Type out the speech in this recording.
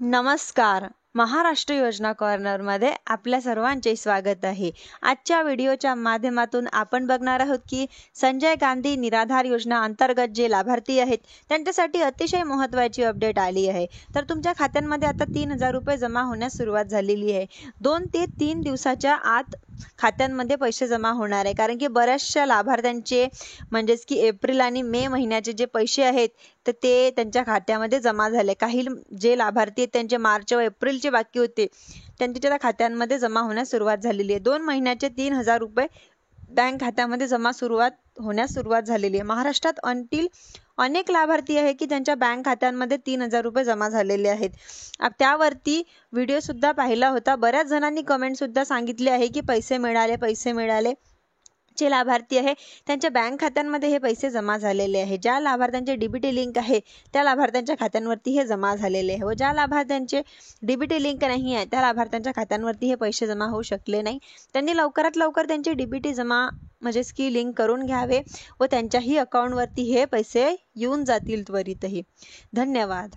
नमस्कार. महाराष्ट्र योजना कॉर्नरमध्ये आपल्या सर्वांचे स्वागत आहे. आजच्या व्हिडिओच्या माध्यमातून आपण बघणार आहोत की संजय गांधी निराधार योजना अंतर्गत जे लाभार्थी आहेत त्यांच्यासाठी अतिशय महत्त्वाची अपडेट आली आहे. तर तुमच्या खात्यांमध्ये आता 3,000 रुपये जमा होण्यास सुरुवात झालेली आहे. 2 ते 3 दिवसाच्या आत खात्यांमध्ये पैसे जमा होणार आहे, कारण की बऱ्याचशा लाभार्थ्यांचे म्हणजेच की एप्रिल आणि मे महिन्याचे जे पैसे आहेत तर ते त्यांच्या खात्यामध्ये जमा झाले. काही जे लाभार्थी आहेत त्यांचे मार्च व एप्रिलचे बाकी होते त्यांच्या त्या खात्यांमध्ये जमा होण्यास सुरुवात झालेली आहे. 2 महिन्याचे 3,000 रुपये बँक खात्यामध्ये जमा होण्यास सुरुवात झालेली आहे. महाराष्ट्रात अनेक लाभार्थी आहे की ज्यांच्या बँक खात्यांमध्ये 3,000 रुपये जमा झालेले आहेत. त्यावरती व्हिडिओ सुद्धा पाहिला होता. बऱ्याच जणांनी कमेंट सुद्धा सांगितले आहे की पैसे मिळाले. जे लाभार्थी आहे त्यांच्या बँक खात्यांमध्ये हे पैसे जमा झालेले आहे. ज्या लाभार्थ्यांचे डीबीटी लिंक आहे त्या लाभार्थ्यांच्या खात्यांवरती हे जमा झालेले आहे व ज्या लाभार्थ्यांचे डीबीटी लिंक नाही आहे त्या लाभार्थ्यांच्या खात्यांवरती हे पैसे जमा होऊ शकले नाही. त्यांनी लवकरात लवकर त्यांचे डीबीटी जमा म्हणजेच की लिंक करून घ्यावे व त्यांच्याही अकाउंटवरती हे पैसे येऊन जातील त्वरितही. धन्यवाद.